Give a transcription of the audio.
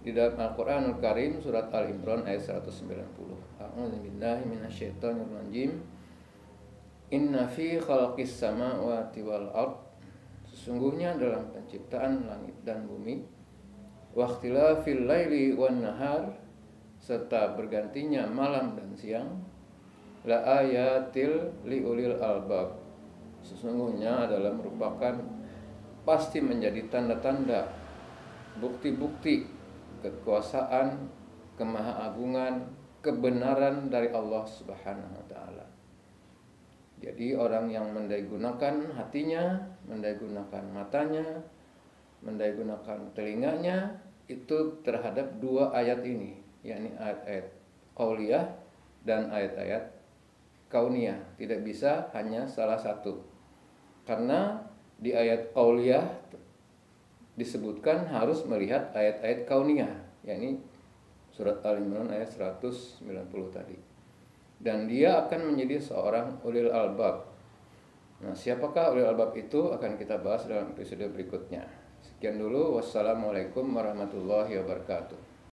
di dalam Al-Qur'anul Karim surat Al-Imran ayat 190. A'udzubillahi minasyaitonir rajim. Inna fi khalqis samawati wal ard, sesungguhnya dalam penciptaan langit dan bumi, wa ikhtilafil laili wan nahar, serta bergantinya malam dan siang, la ayatil liulil albab, sesungguhnya adalah merupakan pasti menjadi tanda-tanda, bukti-bukti kekuasaan, kemahaagungan, kebenaran dari Allah Subhanahu wa taala. Jadi orang yang mendaigunakan hatinya, mendaigunakan matanya, mendaigunakan telinganya itu terhadap dua ayat ini, yakni ayat-ayat qauliyah dan ayat-ayat kauniyah. Tidak bisa hanya salah satu. Karena di ayat qauliyah disebutkan harus melihat ayat-ayat kauniyah, yakni surat Al-Imran ayat 190 tadi. Dan dia akan menjadi seorang ulil albab. Nah, siapakah ulil albab itu akan kita bahas dalam episode berikutnya. Sekian dulu, wassalamualaikum warahmatullahi wabarakatuh.